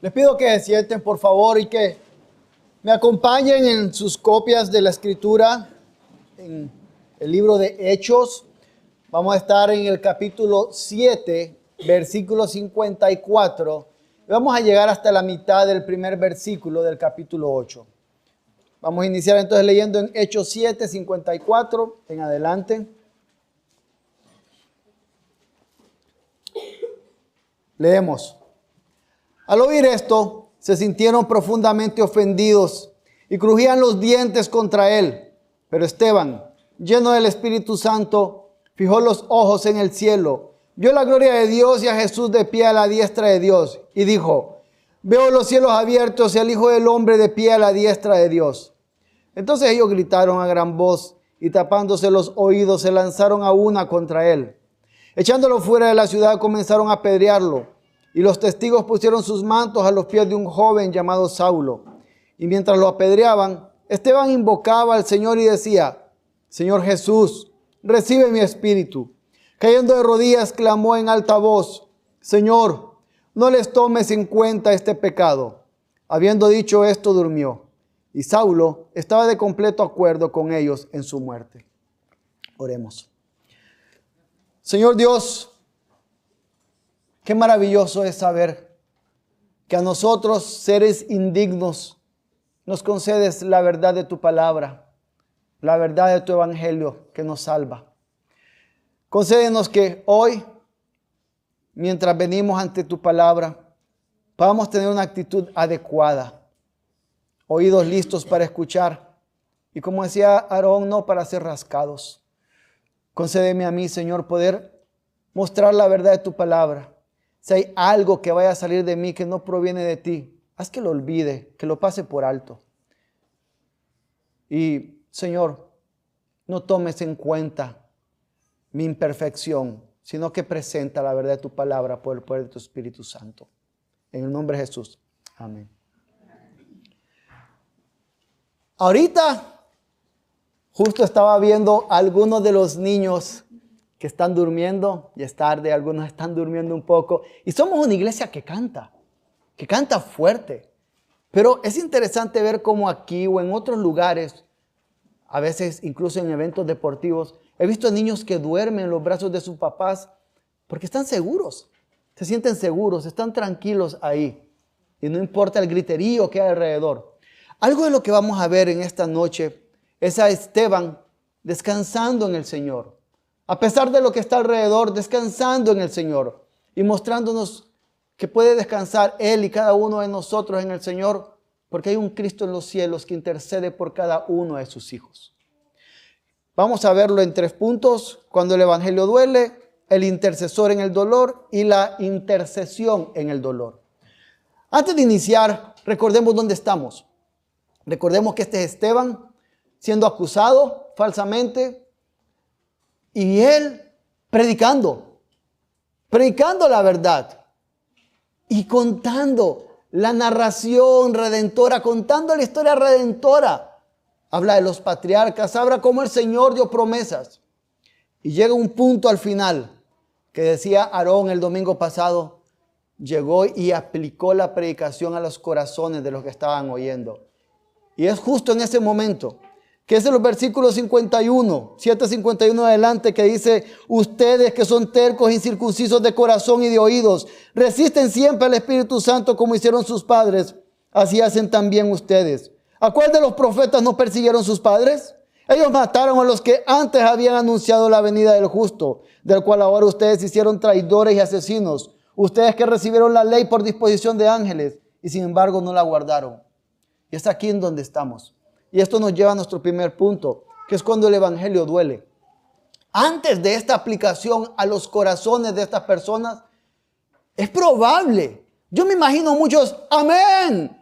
Les pido que se sienten, por favor, y que me acompañen en sus copias de la Escritura, en el libro de Hechos. Vamos a estar en el capítulo 7, versículo 54. Y vamos a llegar hasta la mitad del primer versículo del capítulo 8. Vamos a iniciar entonces leyendo en Hechos 7, 54 en adelante. Leemos. Al oír esto, se sintieron profundamente ofendidos y crujían los dientes contra él. Pero Esteban, lleno del Espíritu Santo, fijó los ojos en el cielo, vio la gloria de Dios y a Jesús de pie a la diestra de Dios, y dijo: veo los cielos abiertos y al Hijo del Hombre de pie a la diestra de Dios. Entonces ellos gritaron a gran voz y tapándose los oídos se lanzaron a una contra él. Echándolo fuera de la ciudad comenzaron a apedrearlo. Y los testigos pusieron sus mantos a los pies de un joven llamado Saulo. Y mientras lo apedreaban, Esteban invocaba al Señor y decía: Señor Jesús, recibe mi espíritu. Cayendo de rodillas, clamó en alta voz: Señor, no les tomes en cuenta este pecado. Habiendo dicho esto, durmió. Y Saulo estaba de completo acuerdo con ellos en su muerte. Oremos. Señor Dios, qué maravilloso es saber que a nosotros, seres indignos, nos concedes la verdad de tu palabra, la verdad de tu evangelio que nos salva. Concédenos que hoy, mientras venimos ante tu palabra, podamos tener una actitud adecuada, oídos listos para escuchar y, como decía Aarón, no para ser rascados. Concédeme a mí, Señor, poder mostrar la verdad de tu palabra. Si hay algo que vaya a salir de mí que no proviene de ti, haz que lo olvide, que lo pase por alto. Y, Señor, no tomes en cuenta mi imperfección, sino que presenta la verdad de tu palabra por el poder de tu Espíritu Santo. En el nombre de Jesús. Amén. Ahorita, justo estaba viendo a algunos de los niños que están durmiendo, ya es tarde, algunos están durmiendo un poco, y somos una iglesia que canta fuerte, pero es interesante ver cómo aquí o en otros lugares, a veces incluso en eventos deportivos, he visto niños que duermen en los brazos de sus papás porque están seguros, se sienten seguros, están tranquilos ahí, y no importa el griterío que hay alrededor. Algo de lo que vamos a ver en esta noche es a Esteban descansando en el Señor. A pesar de lo que está alrededor, descansando en el Señor y mostrándonos que puede descansar Él y cada uno de nosotros en el Señor, porque hay un Cristo en los cielos que intercede por cada uno de sus hijos. Vamos a verlo en 3 puntos: cuando el evangelio duele, el intercesor en el dolor y la intercesión en el dolor. Antes de iniciar, recordemos dónde estamos. Recordemos que este es Esteban siendo acusado falsamente. Y él predicando la verdad y contando la narración redentora, contando la historia redentora. Habla de los patriarcas, habla cómo el Señor dio promesas. Y llega un punto al final que decía Aarón el domingo pasado, llegó y aplicó la predicación a los corazones de los que estaban oyendo. Y es justo en ese momento que es en los versículos 51, 7:51 adelante, que dice: ustedes que son tercos, incircuncisos de corazón y de oídos, resisten siempre al Espíritu Santo como hicieron sus padres, así hacen también ustedes. ¿A cuál de los profetas no persiguieron sus padres? Ellos mataron a los que antes habían anunciado la venida del justo, del cual ahora ustedes se hicieron traidores y asesinos. Ustedes que recibieron la ley por disposición de ángeles y sin embargo no la guardaron. Y es aquí en donde estamos. Y esto nos lleva a nuestro primer punto, que es cuando el evangelio duele. Antes de esta aplicación a los corazones de estas personas, es probable. Yo me imagino muchos, amén.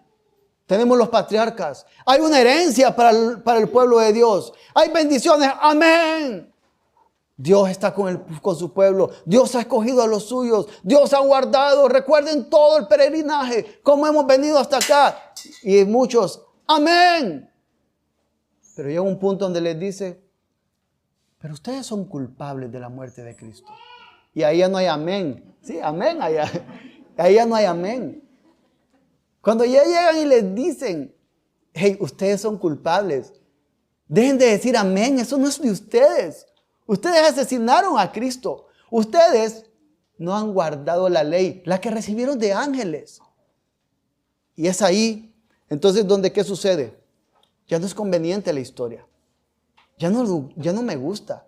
Tenemos los patriarcas. Hay una herencia para el pueblo de Dios. Hay bendiciones, amén. Dios está con su pueblo. Dios ha escogido a los suyos. Dios ha guardado. Recuerden todo el peregrinaje, cómo hemos venido hasta acá. Y muchos, amén. Pero llega un punto donde les dice: pero ustedes son culpables de la muerte de Cristo. Y ahí ya no hay amén. Sí, amén. Ahí ya no hay amén. Cuando ya llegan y les dicen, hey, ustedes son culpables. Dejen de decir amén, eso no es de ustedes. Ustedes asesinaron a Cristo. Ustedes no han guardado la ley, la que recibieron de ángeles. Y es ahí, entonces, donde ¿qué sucede? Ya no es conveniente la historia. Ya no me gusta.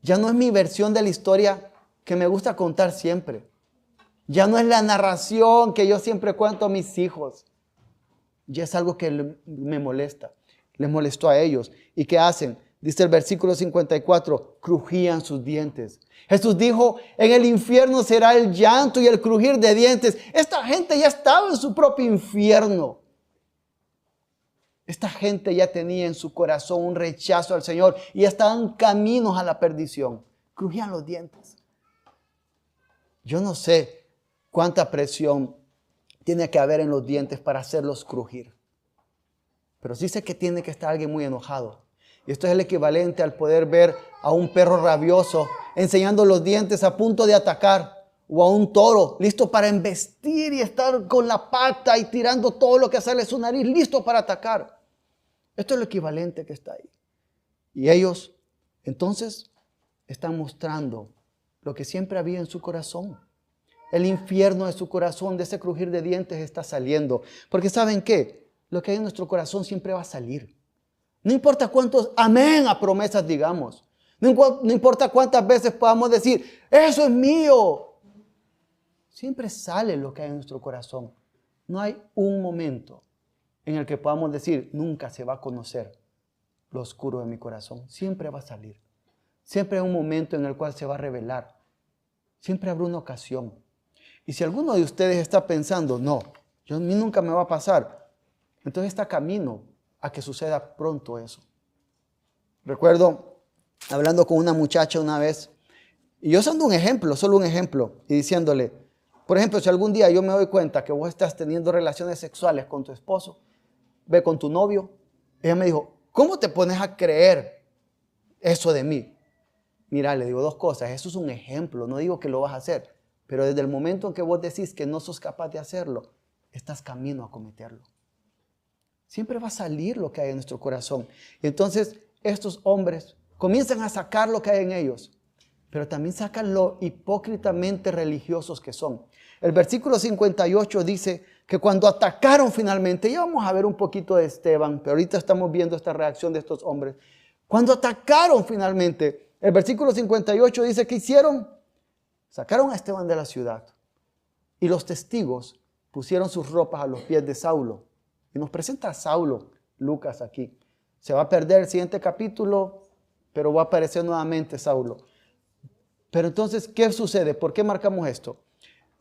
Ya no es mi versión de la historia que me gusta contar siempre. Ya no es la narración que yo siempre cuento a mis hijos. Ya es algo que me molesta. Les molestó a ellos. ¿Y qué hacen? Dice el versículo 54, crujían sus dientes. Jesús dijo, en el infierno será el llanto y el crujir de dientes. Esta gente ya estaba en su propio infierno. Esta gente ya tenía en su corazón un rechazo al Señor y estaban caminos a la perdición. Crujían los dientes. Yo no sé cuánta presión tiene que haber en los dientes para hacerlos crujir. Pero sí sé que tiene que estar alguien muy enojado. Y esto es el equivalente al poder ver a un perro rabioso enseñando los dientes a punto de atacar. O a un toro listo para embestir y estar con la pata y tirando todo lo que sale de su nariz, listo para atacar. Esto es lo equivalente que está ahí. Y ellos entonces están mostrando lo que siempre había en su corazón. El infierno de su corazón, de ese crujir de dientes está saliendo. Porque ¿saben qué? Lo que hay en nuestro corazón siempre va a salir. No importa cuántos amén a promesas digamos. No importa cuántas veces podamos decir, eso es mío. Siempre sale lo que hay en nuestro corazón. No hay un momento en el que podamos decir, nunca se va a conocer lo oscuro de mi corazón. Siempre va a salir. Siempre hay un momento en el cual se va a revelar. Siempre habrá una ocasión. Y si alguno de ustedes está pensando, no, a mí nunca me va a pasar, entonces está camino a que suceda pronto eso. Recuerdo hablando con una muchacha una vez, y yo usando un ejemplo, solo un ejemplo, y diciéndole, por ejemplo, si algún día yo me doy cuenta que vos estás teniendo relaciones sexuales con tu esposo, ve con tu novio, ella me dijo, ¿cómo te pones a creer eso de mí? Mira, le digo dos cosas, eso es un ejemplo, no digo que lo vas a hacer, pero desde el momento en que vos decís que no sos capaz de hacerlo, estás camino a cometerlo. Siempre va a salir lo que hay en nuestro corazón. Y entonces estos hombres comienzan a sacar lo que hay en ellos, pero también sacan lo hipócritamente religiosos que son. El versículo 58 dice que cuando atacaron finalmente, ya vamos a ver un poquito de Esteban, pero ahorita estamos viendo esta reacción de estos hombres. Cuando atacaron finalmente, el versículo 58 dice que hicieron, sacaron a Esteban de la ciudad y los testigos pusieron sus ropas a los pies de Saulo. Y nos presenta a Saulo, Lucas aquí. Se va a perder el siguiente capítulo, pero va a aparecer nuevamente Saulo. Pero entonces, ¿qué sucede? ¿Por qué marcamos esto?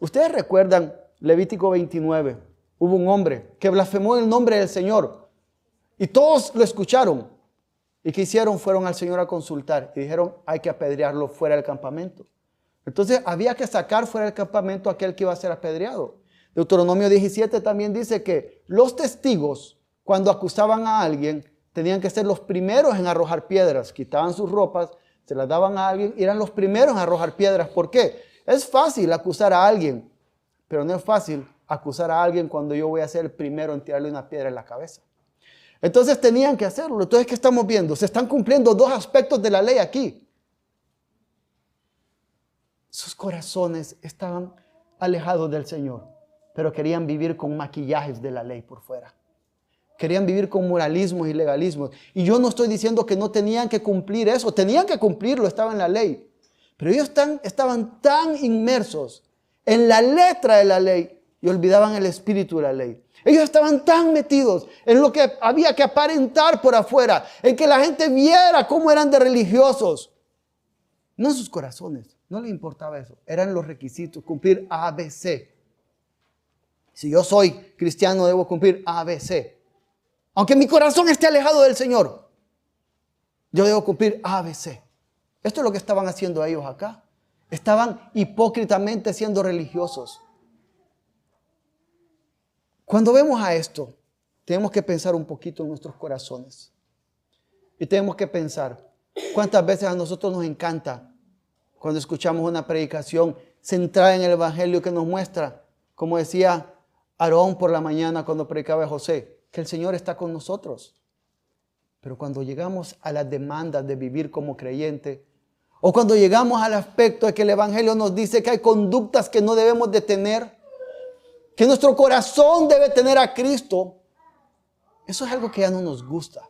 Ustedes recuerdan Levítico 29. Hubo un hombre que blasfemó el nombre del Señor. Y todos lo escucharon. ¿Y qué hicieron? Fueron al Señor a consultar. Y dijeron, hay que apedrearlo fuera del campamento. Entonces, había que sacar fuera del campamento a aquel que iba a ser apedreado. Deuteronomio 17 también dice que los testigos, cuando acusaban a alguien, tenían que ser los primeros en arrojar piedras. Quitaban sus ropas, se las daban a alguien y eran los primeros en arrojar piedras. ¿Por qué? Es fácil acusar a alguien, pero no es fácil acusar a alguien cuando yo voy a ser el primero en tirarle una piedra en la cabeza. Entonces tenían que hacerlo. Entonces, ¿qué estamos viendo? Se están cumpliendo dos aspectos de la ley aquí. Sus corazones estaban alejados del Señor, pero querían vivir con maquillajes de la ley por fuera. Querían vivir con moralismos y legalismos. Y yo no estoy diciendo que no tenían que cumplir eso. Tenían que cumplirlo, estaba en la ley. Pero ellos estaban tan inmersos en la letra de la ley y olvidaban el espíritu de la ley. Ellos estaban tan metidos en lo que había que aparentar por afuera, en que la gente viera cómo eran de religiosos. No en sus corazones, no les importaba eso. Eran los requisitos, cumplir ABC. Si yo soy cristiano, debo cumplir ABC. Aunque mi corazón esté alejado del Señor, yo debo cumplir ABC. Esto es lo que estaban haciendo ellos acá. Estaban hipócritamente siendo religiosos. Cuando vemos a esto, tenemos que pensar un poquito en nuestros corazones. Y tenemos que pensar cuántas veces a nosotros nos encanta cuando escuchamos una predicación centrada en el Evangelio que nos muestra, como decía Aarón por la mañana cuando predicaba a José, que el Señor está con nosotros. Pero cuando llegamos a las demandas de vivir como creyente, o cuando llegamos al aspecto de que el Evangelio nos dice que hay conductas que no debemos de tener, que nuestro corazón debe tener a Cristo, eso es algo que ya no nos gusta.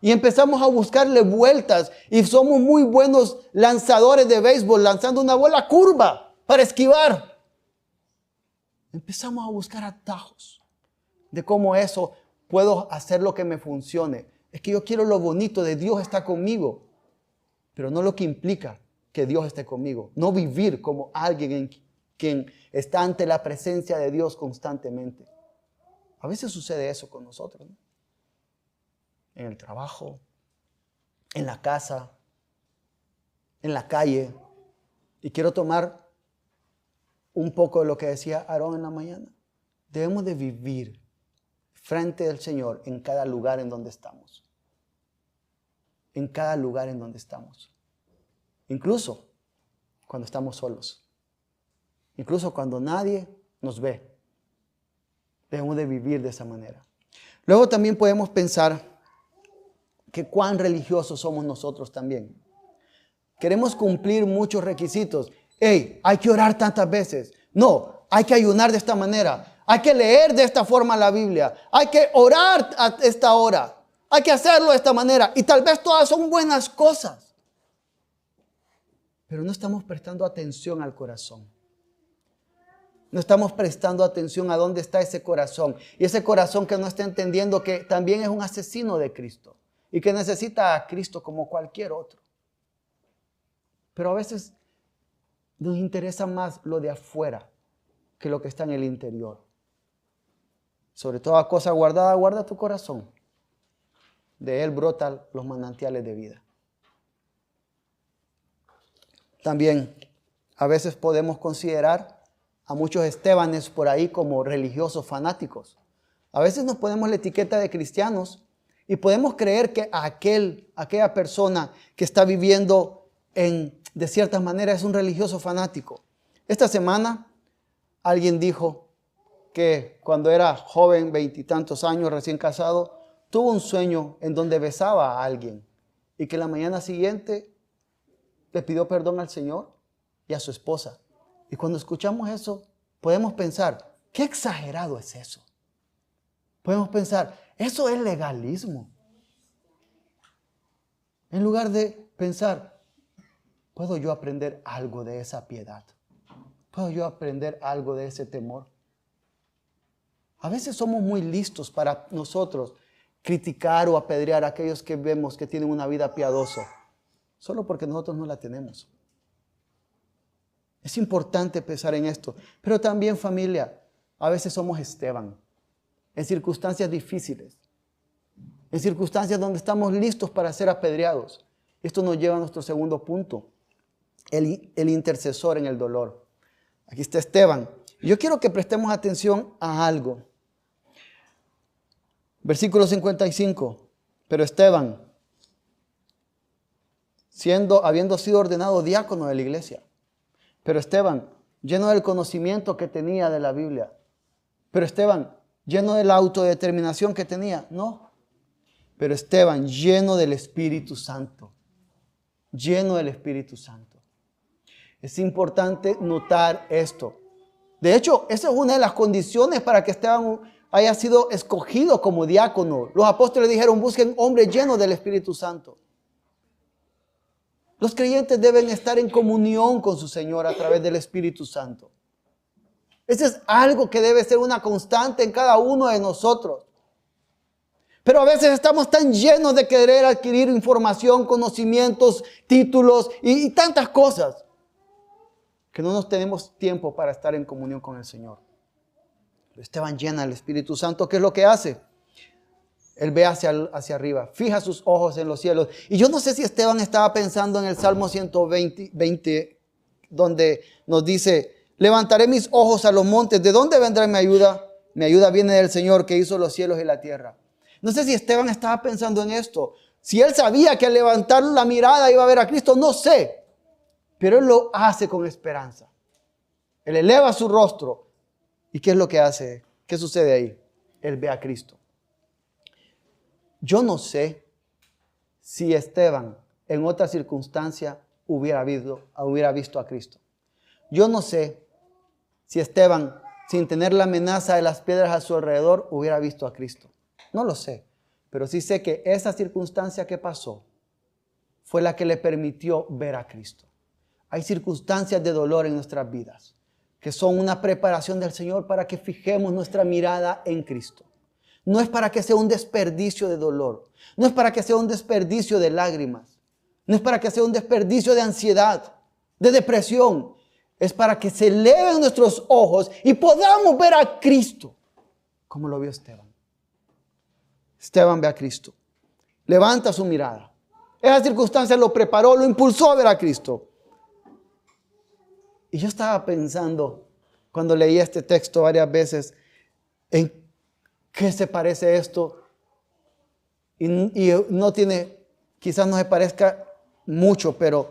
Y empezamos a buscarle vueltas y somos muy buenos lanzadores de béisbol, lanzando una bola curva para esquivar. Empezamos a buscar atajos de cómo eso puedo hacer lo que me funcione. Es que yo quiero lo bonito de Dios está conmigo, pero no lo que implica que Dios esté conmigo. No vivir como alguien en quien está ante la presencia de Dios constantemente. A veces sucede eso con nosotros, ¿no? En el trabajo, en la casa, en la calle. Y quiero tomar un poco de lo que decía Aarón en la mañana. Debemos de vivir frente del Señor en cada lugar en donde estamos. En cada lugar en donde estamos. Incluso cuando estamos solos. Incluso cuando nadie nos ve. Debemos de vivir de esa manera. Luego también podemos pensar que cuán religiosos somos nosotros también. Queremos cumplir muchos requisitos. Hey, hay que orar tantas veces. No, hay que ayunar de esta manera. Hay que leer de esta forma la Biblia. Hay que orar a esta hora. Hay que hacerlo de esta manera. Y tal vez todas son buenas cosas. Pero no estamos prestando atención al corazón. No estamos prestando atención a dónde está ese corazón. Y ese corazón que no está entendiendo que también es un asesino de Cristo. Y que necesita a Cristo como cualquier otro. Pero a veces nos interesa más lo de afuera que lo que está en el interior. Sobre toda cosa guardada, guarda tu corazón. De él brotan los manantiales de vida. También a veces podemos considerar a muchos Estebanes por ahí como religiosos fanáticos. A veces nos ponemos la etiqueta de cristianos y podemos creer que aquella persona que está viviendo de cierta manera es un religioso fanático. Esta semana alguien dijo que cuando era joven, 20 y tantos años, recién casado, tuvo un sueño en donde besaba a alguien y que la mañana siguiente le pidió perdón al Señor y a su esposa. Y cuando escuchamos eso, podemos pensar, qué exagerado es eso. Podemos pensar, eso es legalismo. En lugar de pensar, ¿puedo yo aprender algo de esa piedad? ¿Puedo yo aprender algo de ese temor? A veces somos muy listos para nosotros criticar o apedrear a aquellos que vemos que tienen una vida piadosa, solo porque nosotros no la tenemos. Es importante pensar en esto. Pero también, familia, a veces somos Esteban, en circunstancias difíciles, en circunstancias donde estamos listos para ser apedreados. Esto nos lleva a nuestro segundo punto, el intercesor en el dolor. Aquí está Esteban. Yo quiero que prestemos atención a algo. Versículo 55. Pero Esteban, habiendo sido ordenado diácono de la iglesia, pero Esteban, lleno del conocimiento que tenía de la Biblia, pero Esteban, lleno de la autodeterminación que tenía, no. Pero Esteban, lleno del Espíritu Santo, lleno del Espíritu Santo. Es importante notar esto. De hecho, esa es una de las condiciones para que Esteban haya sido escogido como diácono. Los apóstoles dijeron, busquen hombres llenos del Espíritu Santo. Los creyentes deben estar en comunión con su Señor a través del Espíritu Santo. Ese es algo que debe ser una constante en cada uno de nosotros. Pero a veces estamos tan llenos de querer adquirir información, conocimientos, títulos y tantas cosas que no nos tenemos tiempo para estar en comunión con el Señor. Esteban llena del Espíritu Santo. ¿Qué es lo que hace? Él ve hacia arriba, fija sus ojos en los cielos. Y yo no sé si Esteban estaba pensando en el Salmo 120, donde nos dice, levantaré mis ojos a los montes. ¿De dónde vendrá mi ayuda? Mi ayuda viene del Señor que hizo los cielos y la tierra. No sé si Esteban estaba pensando en esto. Si él sabía que al levantar la mirada iba a ver a Cristo, no sé. Pero él lo hace con esperanza. Él eleva su rostro. ¿Y qué es lo que hace? ¿Qué sucede ahí? Él ve a Cristo. Yo no sé si Esteban en otra circunstancia hubiera visto a Cristo. Yo no sé si Esteban, sin tener la amenaza de las piedras a su alrededor, hubiera visto a Cristo. No lo sé, pero sí sé que esa circunstancia que pasó fue la que le permitió ver a Cristo. Hay circunstancias de dolor en nuestras vidas que son una preparación del Señor para que fijemos nuestra mirada en Cristo. No es para que sea un desperdicio de dolor, no es para que sea un desperdicio de lágrimas, no es para que sea un desperdicio de ansiedad, de depresión. Es para que se eleven nuestros ojos y podamos ver a Cristo, como lo vio Esteban. Esteban ve a Cristo, levanta su mirada. Esa circunstancia lo preparó, lo impulsó a ver a Cristo. Y yo estaba pensando, cuando leía este texto varias veces, en qué se parece esto. Y no tiene, quizás no se parezca mucho, pero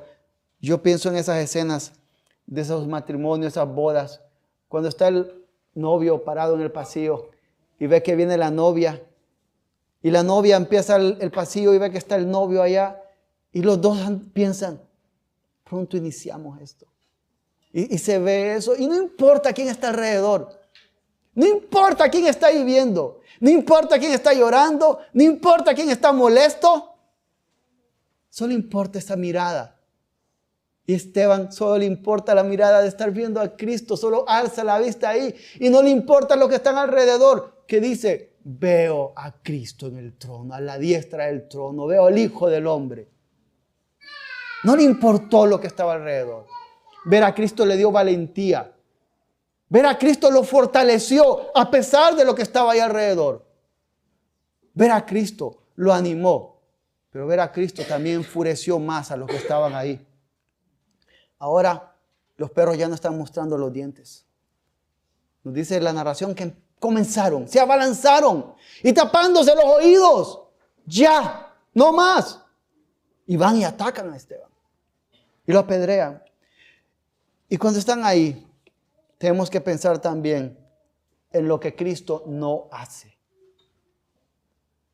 yo pienso en esas escenas de esos matrimonios, esas bodas, cuando está el novio parado en el pasillo y ve que viene la novia, y la novia empieza el pasillo y ve que está el novio allá, y los dos piensan, pronto iniciamos esto. Y se ve eso, y no importa quién está alrededor, no importa quién está ahí viendo, no importa quién está llorando, no importa quién está molesto, solo importa esa mirada. Y Esteban solo le importa la mirada de estar viendo a Cristo, solo alza la vista ahí y no le importa lo que están alrededor, que dice, veo a Cristo en el trono, a la diestra del trono, veo al Hijo del Hombre. No le importó lo que estaba alrededor. Ver a Cristo le dio valentía. Ver a Cristo lo fortaleció a pesar de lo que estaba ahí alrededor. Ver a Cristo lo animó, pero ver a Cristo también enfureció más a los que estaban ahí. Ahora los perros ya no están mostrando los dientes. Nos dice la narración que comenzaron, se abalanzaron y tapándose los oídos. Ya, no más. Y van y atacan a Esteban y lo apedrean. Y cuando están ahí, tenemos que pensar también en lo que Cristo no hace.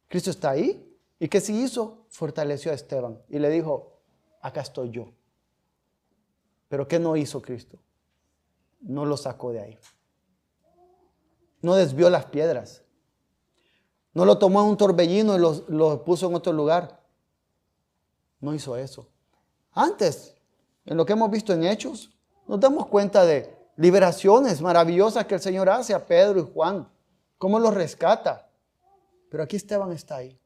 Cristo está ahí. ¿Y qué sí hizo? Fortaleció a Esteban y le dijo, acá estoy yo. Pero ¿qué no hizo Cristo? No lo sacó de ahí. No desvió las piedras. No lo tomó en un torbellino y lo puso en otro lugar. No hizo eso. Antes, en lo que hemos visto en Hechos, nos damos cuenta de liberaciones maravillosas que el Señor hace a Pedro y Juan. Cómo los rescata. Pero aquí Esteban está ahí.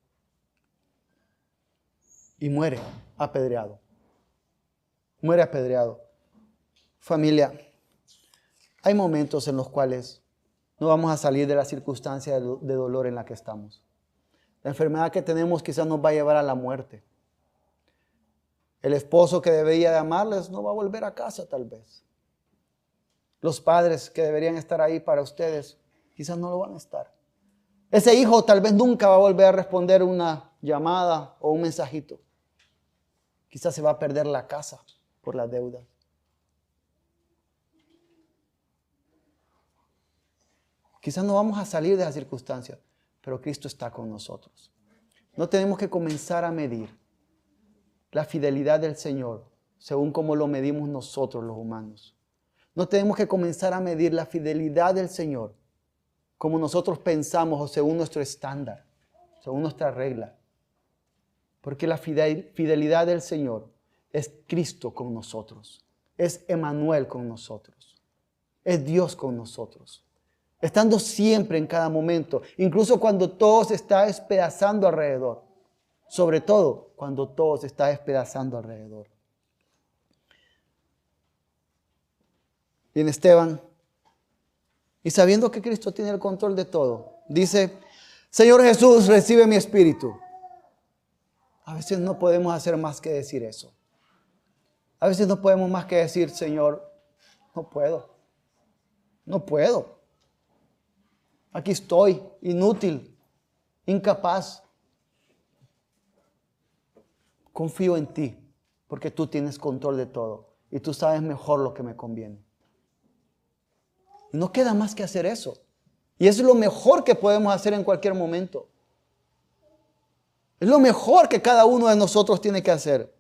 Y muere apedreado. Muere apedreado. Familia, hay momentos en los cuales no vamos a salir de la circunstancia de dolor en la que estamos. La enfermedad que tenemos quizás nos va a llevar a la muerte. El esposo que debería de amarles no va a volver a casa tal vez. Los padres que deberían estar ahí para ustedes quizás no lo van a estar. Ese hijo tal vez nunca va a volver a responder una llamada o un mensajito. Quizás se va a perder la casa por las deudas. Quizás no vamos a salir de esa circunstancia, pero Cristo está con nosotros. No tenemos que comenzar a medir la fidelidad del Señor según como lo medimos nosotros los humanos. No tenemos que comenzar a medir la fidelidad del Señor como nosotros pensamos o según nuestro estándar, según nuestra regla. Porque la fidelidad del Señor es Cristo con nosotros, es Emmanuel con nosotros, es Dios con nosotros. Estando siempre en cada momento, incluso cuando todo se está despedazando alrededor. Sobre todo cuando todo se está despedazando alrededor. Viene Esteban y sabiendo que Cristo tiene el control de todo, dice, Señor Jesús, recibe mi espíritu. A veces no podemos hacer más que decir eso. A veces no podemos más que decir, Señor, no puedo. No puedo. Aquí estoy, inútil, incapaz. Confío en ti, porque tú tienes control de todo y tú sabes mejor lo que me conviene. Y no queda más que hacer eso. Y eso es lo mejor que podemos hacer en cualquier momento. Es lo mejor que cada uno de nosotros tiene que hacer.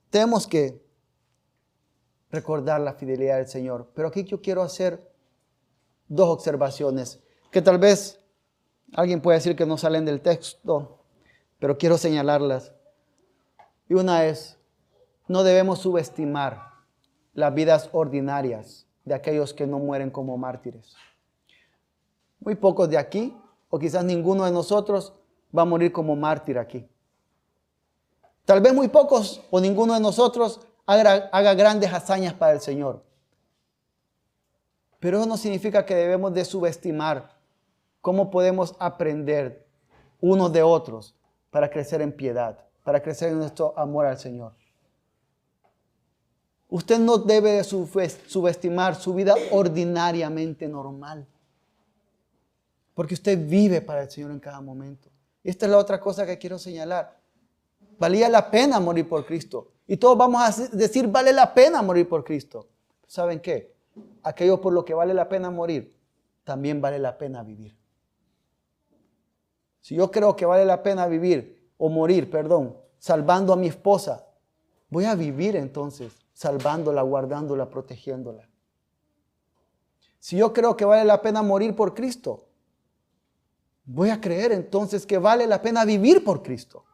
Tenemos que recordar la fidelidad del Señor. Pero aquí yo quiero hacer dos observaciones que tal vez alguien puede decir que no salen del texto, pero quiero señalarlas. Y una es, no debemos subestimar las vidas ordinarias de aquellos que no mueren como mártires. Muy pocos de aquí, o quizás ninguno de nosotros, va a morir como mártir aquí. Tal vez muy pocos o ninguno de nosotros haga grandes hazañas para el Señor. Pero eso no significa que debemos de subestimar cómo podemos aprender unos de otros para crecer en piedad, para crecer en nuestro amor al Señor. Usted no debe subestimar su vida ordinariamente normal, porque usted vive para el Señor en cada momento. Y esta es la otra cosa que quiero señalar. Valía la pena morir por Cristo. Y todos vamos a decir, vale la pena morir por Cristo. ¿Saben qué? Aquello por lo que vale la pena morir, también vale la pena vivir. Si yo creo que vale la pena vivir, o morir, salvando a mi esposa, voy a vivir entonces salvándola, guardándola, protegiéndola. Si yo creo que vale la pena morir por Cristo, voy a creer entonces que vale la pena vivir por Cristo.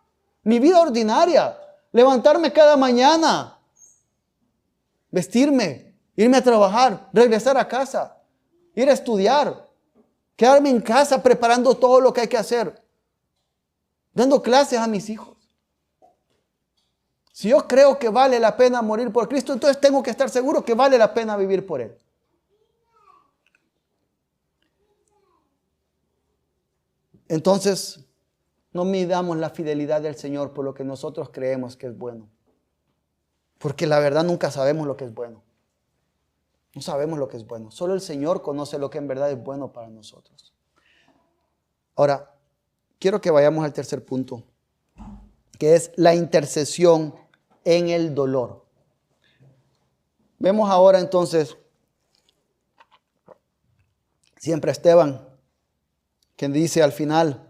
Mi vida ordinaria, levantarme cada mañana, vestirme, irme a trabajar, regresar a casa, ir a estudiar, quedarme en casa preparando todo lo que hay que hacer, dando clases a mis hijos. Si yo creo que vale la pena morir por Cristo, entonces tengo que estar seguro que vale la pena vivir por Él. Entonces, no midamos la fidelidad del Señor por lo que nosotros creemos que es bueno. Porque la verdad nunca sabemos lo que es bueno. No sabemos lo que es bueno. Solo el Señor conoce lo que en verdad es bueno para nosotros. Ahora, quiero que vayamos al tercer punto, que es la intercesión en el dolor. Vemos ahora entonces, siempre Esteban, quien dice al final,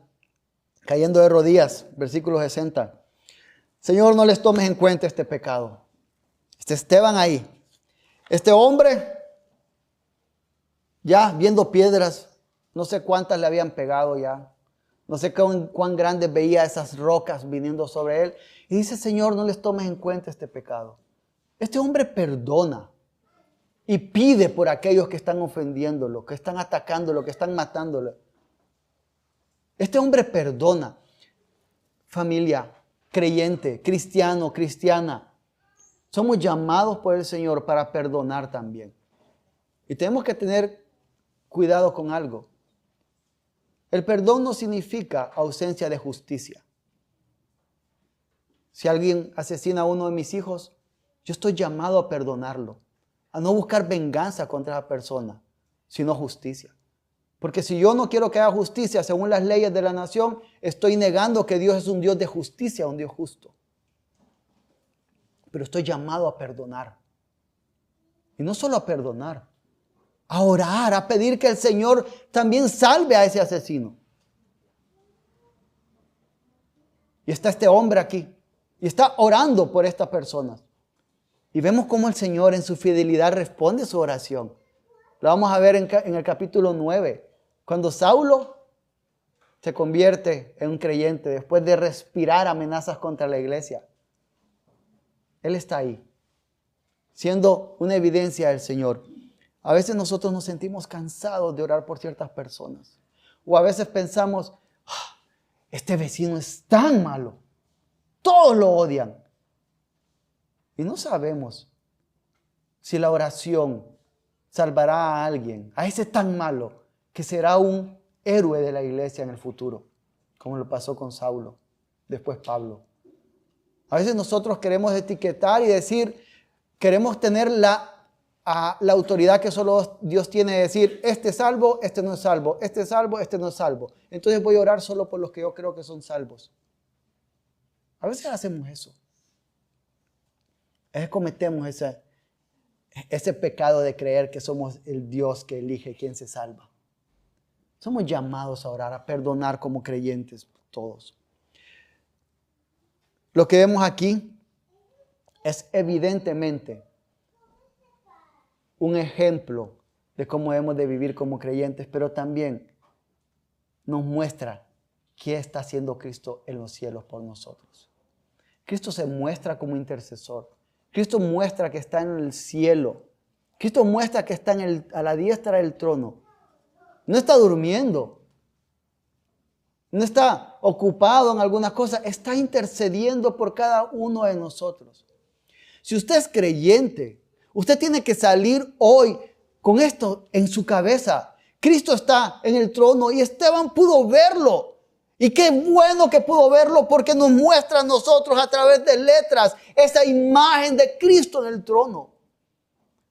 cayendo de rodillas, versículo 60, Señor, no les tomes en cuenta este pecado. Esteban ahí, este hombre, ya viendo piedras, no sé cuántas le habían pegado ya, no sé cuán grandes veía esas rocas viniendo sobre él, y dice, Señor, no les tomes en cuenta este pecado. Este hombre perdona y pide por aquellos que están ofendiéndolo, que están atacándolo, que están matándolo. Este hombre perdona. Familia, creyente, cristiano, cristiana, somos llamados por el Señor para perdonar también. Y tenemos que tener cuidado con algo. El perdón no significa ausencia de justicia. Si alguien asesina a uno de mis hijos, yo estoy llamado a perdonarlo, a no buscar venganza contra esa persona, sino justicia. Porque si yo no quiero que haya justicia según las leyes de la nación, estoy negando que Dios es un Dios de justicia, un Dios justo. Pero estoy llamado a perdonar. Y no solo a perdonar, a orar, a pedir que el Señor también salve a ese asesino. Y está este hombre aquí, y está orando por estas personas. Y vemos cómo el Señor en su fidelidad responde su oración. Lo vamos a ver en el capítulo 9. Cuando Saulo se convierte en un creyente después de respirar amenazas contra la iglesia, Él está ahí, siendo una evidencia del Señor. A veces nosotros nos sentimos cansados de orar por ciertas personas. O a veces pensamos, este vecino es tan malo, todos lo odian. Y no sabemos si la oración salvará a alguien, a ese tan malo, que será un héroe de la iglesia en el futuro, como lo pasó con Saulo, después Pablo. A veces nosotros queremos etiquetar y decir, queremos tener la autoridad que solo Dios tiene de decir, este es salvo, este no es salvo, este es salvo, este no es salvo. Entonces voy a orar solo por los que yo creo que son salvos. A veces hacemos eso. A veces cometemos ese pecado de creer que somos el Dios que elige quién se salva. Somos llamados a orar, a perdonar como creyentes todos. Lo que vemos aquí es evidentemente un ejemplo de cómo debemos de vivir como creyentes, pero también nos muestra qué está haciendo Cristo en los cielos por nosotros. Cristo se muestra como intercesor. Cristo muestra que está en el cielo. Cristo muestra que está a la diestra del trono. No está durmiendo. No está ocupado en algunas cosas. Está intercediendo por cada uno de nosotros. Si usted es creyente, usted tiene que salir hoy con esto en su cabeza. Cristo está en el trono y Esteban pudo verlo. Y qué bueno que pudo verlo porque nos muestra a nosotros a través de letras esa imagen de Cristo en el trono.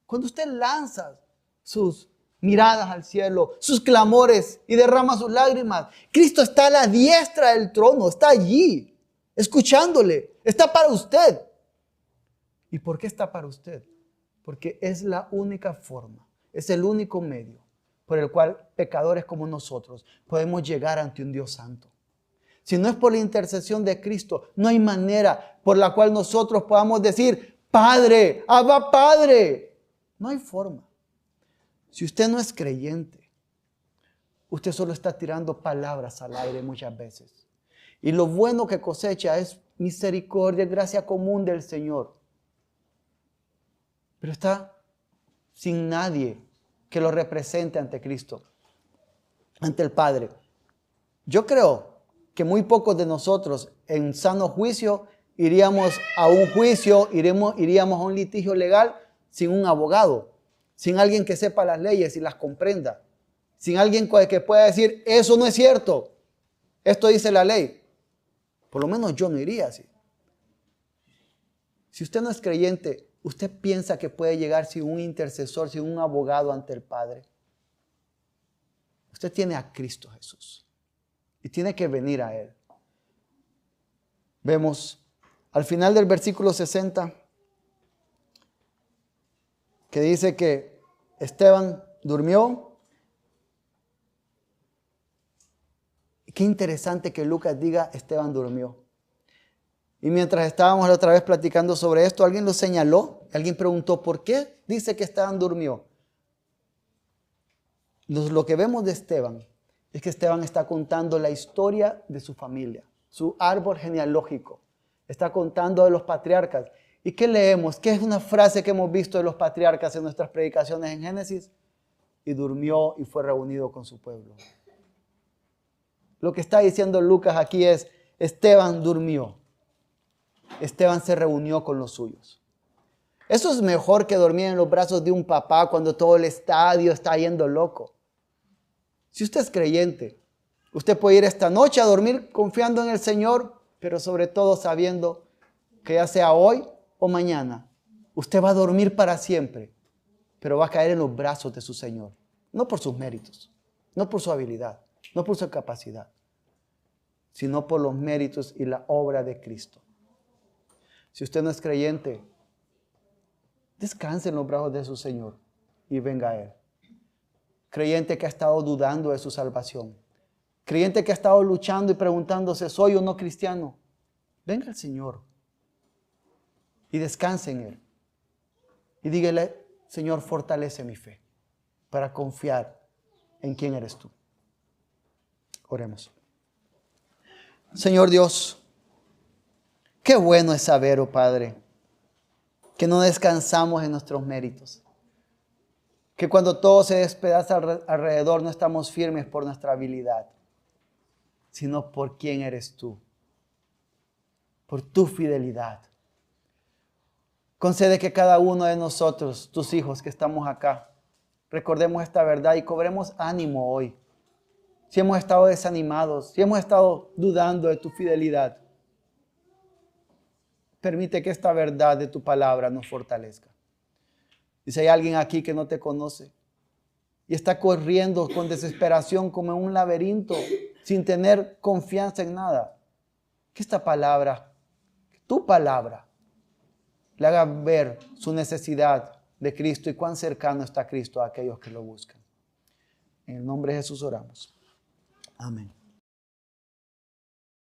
Cuando usted lanza sus miradas al cielo, sus clamores y derrama sus lágrimas, Cristo está a la diestra del trono, está allí, escuchándole, está para usted. ¿Y por qué está para usted? Porque es la única forma, es el único medio por el cual pecadores como nosotros podemos llegar ante un Dios santo. Si no es por la intercesión de Cristo, no hay manera por la cual nosotros podamos decir, Padre, Abba Padre. No hay forma. Si usted no es creyente, usted solo está tirando palabras al aire muchas veces. Y lo bueno que cosecha es misericordia, gracia común del Señor. Pero está sin nadie que lo represente ante Cristo, ante el Padre. Yo creo que muy pocos de nosotros en sano juicio iríamos a un juicio, iríamos a un litigio legal sin un abogado, sin alguien que sepa las leyes y las comprenda, sin alguien que pueda decir, eso no es cierto, esto dice la ley. Por lo menos yo no iría así. Si usted no es creyente, ¿usted piensa que puede llegar sin un intercesor, sin un abogado ante el Padre? Usted tiene a Cristo Jesús. Y tiene que venir a Él. Vemos al final del versículo 60 que dice que Esteban durmió. Qué interesante que Lucas diga Esteban durmió. Y mientras estábamos la otra vez platicando sobre esto, alguien lo señaló. Alguien preguntó, ¿por qué dice que Esteban durmió? Lo que vemos de Esteban es que Esteban está contando la historia de su familia, su árbol genealógico. Está contando de los patriarcas. ¿Y qué leemos? ¿Qué es una frase que hemos visto de los patriarcas en nuestras predicaciones en Génesis? Y durmió y fue reunido con su pueblo. Lo que está diciendo Lucas aquí es, Esteban durmió. Esteban se reunió con los suyos. Eso es mejor que dormir en los brazos de un papá cuando todo el estadio está yendo loco. Si usted es creyente, usted puede ir esta noche a dormir confiando en el Señor, pero sobre todo sabiendo que ya sea hoy o mañana, usted va a dormir para siempre, pero va a caer en los brazos de su Señor. No por sus méritos, no por su habilidad, no por su capacidad, sino por los méritos y la obra de Cristo. Si usted no es creyente, descanse en los brazos de su Señor y venga a Él. Creyente que ha estado dudando de su salvación. Creyente que ha estado luchando y preguntándose, ¿soy o no cristiano? Venga al Señor y descanse en Él. Y dígale, Señor, fortalece mi fe para confiar en quién eres tú. Oremos. Señor Dios, qué bueno es saber, oh Padre, que no descansamos en nuestros méritos. Que cuando todo se despedaza alrededor no estamos firmes por nuestra habilidad, sino por quién eres tú, por tu fidelidad. Concede que cada uno de nosotros, tus hijos que estamos acá, recordemos esta verdad y cobremos ánimo hoy. Si hemos estado desanimados, si hemos estado dudando de tu fidelidad, permite que esta verdad de tu palabra nos fortalezca. Y si hay alguien aquí que no te conoce y está corriendo con desesperación como en un laberinto sin tener confianza en nada, que esta palabra, tu palabra, le haga ver su necesidad de Cristo y cuán cercano está Cristo a aquellos que lo buscan. En el nombre de Jesús oramos. Amén.